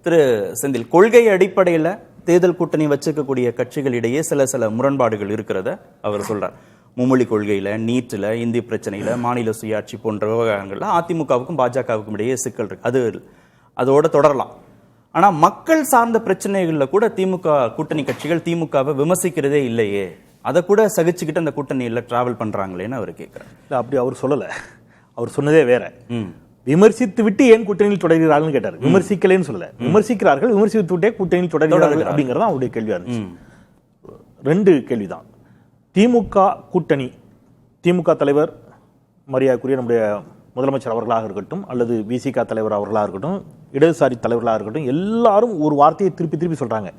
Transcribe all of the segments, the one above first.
திரு செந்தில், கொள்கை அடிப்படையில் தேர்தல் கூட்டணி வச்சிருக்கக்கூடிய கட்சிகளிடையே சில முரண்பாடுகள் இருக்கிறத அவர் சொல்றார். மும்மொழி கொள்கையில, நீட்டில், இந்தி பிரச்சனையில, மாநில சுயாட்சி போன்ற விவகாரங்கள்ல அதிமுகவுக்கும் பாஜகவுக்கும் இடையே சிக்கல் இருக்கு. அதோட தொடரலாம். ஆனா மக்கள் சார்ந்த பிரச்சனைகள்ல கூட திமுக கூட்டணி கட்சிகள் திமுகவை விமர்சிக்கிறதே இல்லையே, அதை கூட சகிச்சுக்கிட்டு அந்த கூட்டணியில டிராவல் பண்றாங்களேன்னு அவர் கேட்கிறார். அப்படி அவர் சொல்லல, அவர் சொன்னதே வேற. விமர்சித்து விட்டு ஏன் கூட்டணியில் தொடர்கிறார்கள் கேட்டார். விமர்சிக்கலேன்னு சொல்லல, விமர்சிக்கிறார்கள், விமர்சித்து விட்டே கூட்டணியில் தொடர்கிறார்கள் அப்படிங்கறத அவருடைய கேள்வியா இருந்துச்சு. ரெண்டு கேள்விதான். திமுக கூட்டணி, திமுக தலைவர் மரியாதைக்குரிய நம்முடைய முதலமைச்சர் அவர்களாக இருக்கட்டும், அல்லது விசிக தலைவர் அவர்களாக இருக்கட்டும், இடதுசாரி தலைவர்களாக இருக்கட்டும், எல்லாரும் ஒரு வார்த்தையை திருப்பி சொல்றாங்க,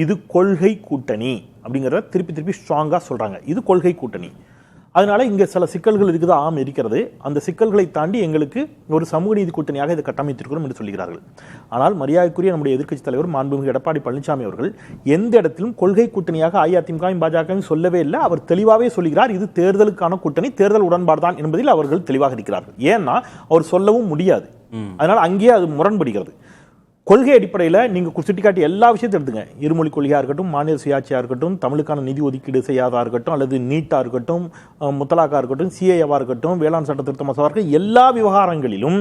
இது கொள்கை கூட்டணி அப்படிங்கிறத திருப்பி ஸ்ட்ராங்கா சொல்றாங்க. இது கொள்கை கூட்டணி. அதனால இங்க சில சிக்கல்கள் இருக்குது, இருக்கிறது. அந்த சிக்கல்களை தாண்டி எங்களுக்கு ஒரு சமூக நீதி கூட்டணியாக இதை கட்டமைத்திருக்கிறோம் என்று சொல்கிறார்கள். ஆனால் மரியாதைக்குரிய நம்முடைய எதிர்க்கட்சி தலைவர் மாண்புமிகு எடப்பாடி பழனிசாமி அவர்கள் எந்த இடத்திலும் கொள்கை கூட்டணியாக அஇஅதிமுக பாஜக சொல்லவே இல்லை. அவர் தெளிவாகவே சொல்கிறார், இது தேர்தலுக்கான கூட்டணி, தேர்தல் உடன்பாடு தான் என்பதில் அவர்கள் தெளிவாக இருக்கிறார்கள். ஏன்னா அவர் சொல்லவும் முடியாது. அதனால அங்கேயே அது முரண்படுகிறது. கொள்கை அடிப்படையில் நீங்க சுட்டிக்காட்டி எல்லா விஷயத்தையும் எடுத்துங்க. இருமொழி கொள்கையா இருக்கட்டும், மாநில சுயாட்சியா இருக்கட்டும், தமிழுக்கான நிதி ஒதுக்கீடு செய்யாதா இருக்கட்டும், அல்லது நீட்டா இருக்கட்டும், முத்தலாக்கா இருக்கட்டும், சிஏஏவா இருக்கட்டும், வேளாண் சட்ட திருத்த மசோதா இருக்கட்டும், எல்லா விவகாரங்களிலும்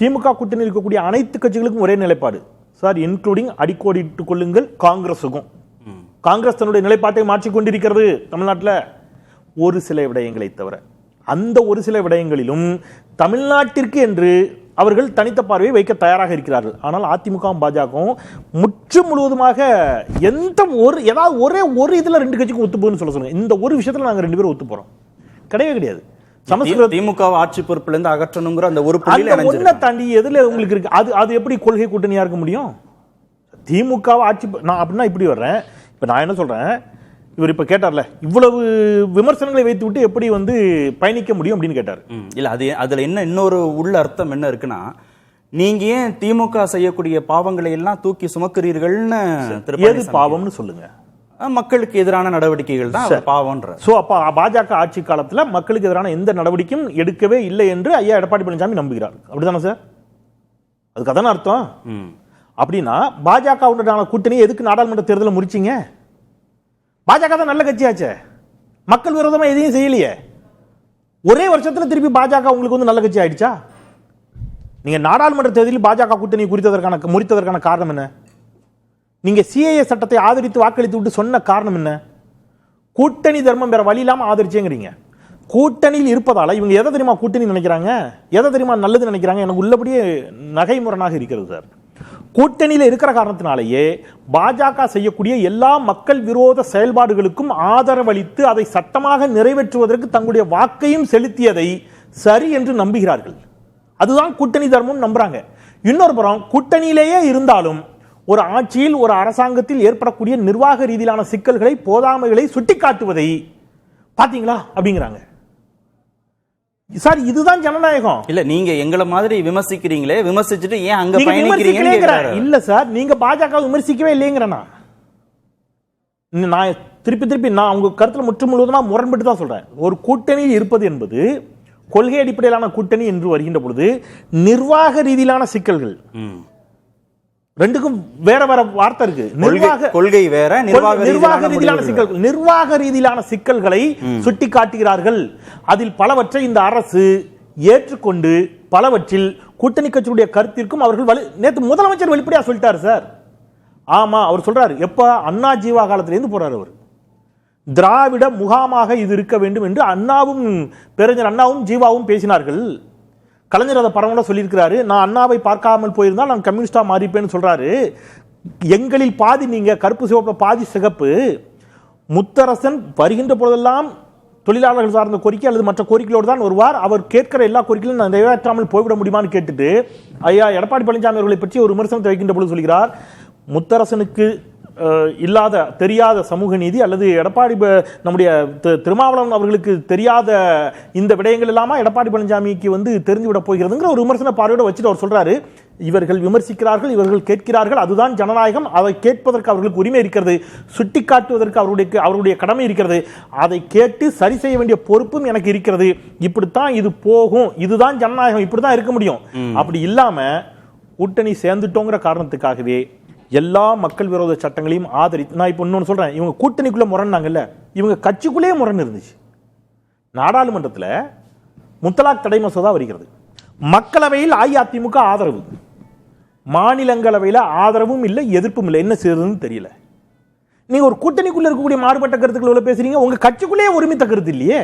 திமுக கூட்டணியில் இருக்கக்கூடிய அனைத்து கட்சிகளுக்கும் ஒரே நிலைப்பாடு சார், இன்க்ளூடிங் அடிக்கோடிட்டுக் கொள்ளுங்கள் காங்கிரஸுக்கும். காங்கிரஸ் தன்னுடைய நிலைப்பாட்டை மாற்றிக்கொண்டிருக்கிறது தமிழ்நாட்டில் ஒரு சில விடயங்களை தவிர. அந்த ஒரு சில விடயங்களிலும் தமிழ்நாட்டிற்கு என்று அவர்கள் தனித்த பார்வையை வைக்க தயாராக இருக்கிறார்கள். ஆனால் அதிமுகவும் பாஜகவும் முற்று முழுவதுமாக ஏதாவது ஒரு இதுல ரெண்டு கட்சிக்கும் ஒத்து போகுன்னு சொல்லுங்க. இந்த ஒரு விஷயத்துல நாங்க ரெண்டு பேரும் ஒத்து போறோம் கிடையவே கிடையாது. திமுக ஆட்சி பொறுப்புல இருந்து அகற்றணுங்கிற அந்த ஒரு புள்ளியில தாண்டி எதுல உங்களுக்கு இருக்கு? அது எப்படி கொள்கை கூட்டணியா இருக்க முடியும்? திமுக ஆட்சி நான் அப்படின்னா இப்படி வர்றேன். இப்ப நான் என்ன சொல்றேன், இவர் இப்ப கேட்டார்ல, இவ்வளவு விமர்சனங்களை வைத்து விட்டு எப்படி பயணிக்க முடியும் அப்படின்னு கேட்டார். இல்ல அதுல என்ன இன்னொரு உள்ள அர்த்தம் என்ன இருக்குன்னா, நீங்க ஏன் திமுக செய்யக்கூடிய பாவங்களை எல்லாம் தூக்கி சுமக்கிறீர்கள்னு. எது பாவம்னு சொல்லுங்க. மக்களுக்கு எதிரான நடவடிக்கைகள் தான் பாவம்ன்ற. சோ அப்ப பாஜக ஆட்சி காலத்துல மக்களுக்கு எதிரான எந்த நடவடிக்கையும் எடுக்கவே இல்லை என்று ஐயா எடப்பாடி பழனிசாமி நம்புகிறார். அப்படிதானே சார்? அதுக்கு அதான அர்த்தம். அப்படின்னா பாஜக கூட்டணி எதுக்கு நாடாளுமன்ற தேர்தலை முடிச்சீங்க? பாஜக தான் நல்ல கட்சியாச்சே, மக்கள் விரோதமா எதையும் செய்யலையே. ஒரே வருஷத்துல திருப்பி பாஜக உங்களுக்கு நல்ல கட்சி ஆயிடுச்சா? நீங்க நாடாளுமன்ற தேர்தலில் பாஜக கூட்டணி முறித்ததற்கான காரணம் என்ன? நீங்க சிஏஏ சட்டத்தை ஆதரித்து வாக்களித்து விட்டு சொன்ன காரணம் என்ன? கூட்டணி தர்மம் வேற வழி இல்லாம ஆதரிச்சேங்கிறீங்க. கூட்டணியில் இருப்பதால இவங்க எதை தெரியுமா கூட்டணி நினைக்கிறாங்க, எதை தெரியுமா நல்லது நினைக்கிறாங்க? எனக்கு உள்ளபடியே நகைமுரணாக இருக்கிறது சார். கூட்டணியில் இருக்கிற காரணத்தினாலேயே பாஜக செய்யக்கூடிய எல்லா மக்கள் விரோத செயல்பாடுகளுக்கும் ஆதரவளித்து அதை சட்டமாக நிறைவேற்றுவதற்கு தங்களுடைய வாக்கையும் செலுத்தியதை சரி என்று நம்புகிறார்கள். அதுதான் கூட்டணி தர்மம் நம்புறாங்க. இன்னொரு புறம் கூட்டணியிலேயே இருந்தாலும் ஒரு ஆட்சியில் ஒரு அரசாங்கத்தில் ஏற்படக்கூடிய நிர்வாக ரீதியிலான சிக்கல்களை, போதாமைகளை சுட்டிக்காட்டுவதை பாத்தீங்களா அப்படிங்கிறாங்க. சார் இதுதான் ஜனநாயகம். இல்ல நீங்க எங்களை மாதிரி விமர்சிக்கிறீங்களே, விமர்சிச்சுட்டு ஏன் அங்க பயணிக்கிறீங்க? இல்ல சார், நீங்க பாஜக விமர்சிக்கவே இல்லைங்கிறனா. நான் திருப்பி நான் உங்க கருத்துல முற்று முழுவதுமா முரண்பட்டு தான் சொல்றேன். ஒரு கூட்டணியில் இருப்பது என்பது கொள்கை அடிப்படையிலான கூட்டணி என்று வருகின்ற பொழுது நிர்வாக ரீதியிலான சிக்கல்கள், ரெண்டுக்கும் வேற வேற வார்த்தை இருக்கு. கொள்கை வேற, நிர்வாக ரீதியிலான சிக்கல்களை சுட்டி காட்டுகிறார்கள். அதில் பலவற்றை இந்த அரசு ஏற்றுக்கொண்டு பலவற்றில் கூட்டணி கட்சியுடைய கருத்திற்கும் அவர்கள் நேற்று முதலமைச்சர் வெளிப்படையா சொல்லிட்டாரு சார். ஆமா, அவர் சொல்றாரு. எப்ப அண்ணா ஜீவா காலத்திலிருந்து போறாரு அவர். திராவிட முகாமாக இது இருக்க வேண்டும் என்று அண்ணாவும் பேரறிஞர் அண்ணாவும் ஜீவாவும் பேசினார்கள். கலைஞர் அதை பரவலா சொல்லியிருக்கிறாரு. நான் அண்ணாவை பார்க்காமல் போயிருந்தால் நான் கம்யூனிஸ்டா மாறிப்பேன்னு சொல்றாரு. எங்களில் பாதி நீங்க கருப்பு சிவப்பு பாதி சிகப்பு. முத்தரசன் வருகின்ற பொழுதெல்லாம் தொழிலாளர்கள் சார்ந்த கோரிக்கை அல்லது மற்ற கோரிக்கையோடு தான் வருவார். அவர் கேட்கிற எல்லா கோரிக்கையும் நான் நிறைவேற்றாமல் போய்விட முடியுமான்னு கேட்டுட்டு ஐயா எடப்பாடி பழனிசாமி அவர்களை பற்றி ஒரு விமர்சனத்தை வைக்கின்ற பொழுது சொல்கிறார், முத்தரசனுக்கு இல்லாத தெரியாத சமூக நீதி அல்லது எடப்பாடி நம்முடைய திருமாவளவன் அவர்களுக்கு தெரியாத இந்த விடயங்கள் இல்லாம எடப்பாடி பழனிசாமிக்கு தெரிந்துவிட போகிறதுங்கிற ஒரு விமர்சன பார்வையோட வச்சுட்டு அவர் சொல்றாரு, இவர்கள் விமர்சிக்கிறார்கள், இவர்கள் கேட்கிறார்கள், அதுதான் ஜனநாயகம், அதை கேட்பதற்கு அவர்களுக்கு உரிமை இருக்கிறது, சுட்டிக்காட்டுவதற்கு அவருடைய கடமை இருக்கிறது, அதை கேட்டு சரி செய்ய வேண்டிய பொறுப்பும் எனக்கு இருக்கிறது, இப்படித்தான் இது போகும், இதுதான் ஜனநாயகம், இப்படித்தான் இருக்க முடியும். அப்படி இல்லாம கூட்டணி சேர்ந்துட்டோங்கிற காரணத்துக்காகவே எல்லா மக்கள் விரோத சட்டங்களையும் ஆதரித்து, நான் இப்போ இன்னொன்று சொல்றேன், இவங்க கூட்டணிக்குள்ள முரண்னாங்கல்ல, இவங்க கட்சிக்குள்ளேயே முரண் இருந்துச்சு. நாடாளுமன்றத்தில் முத்தலாக் தடை மசோதா வருகிறது, மக்களவையில் அஇஅதிமுக ஆதரவு, மாநிலங்களவையில் ஆதரவும் இல்லை எதிர்ப்பும் இல்லை. என்ன செய்யறதுன்னு தெரியல. நீங்க ஒரு கூட்டணிக்குள்ள இருக்கக்கூடிய மாறுபட்ட கருத்துக்களை பேசுறீங்க, உங்க கட்சிக்குள்ளேயே ஒருமித்த கருத்து இல்லையே.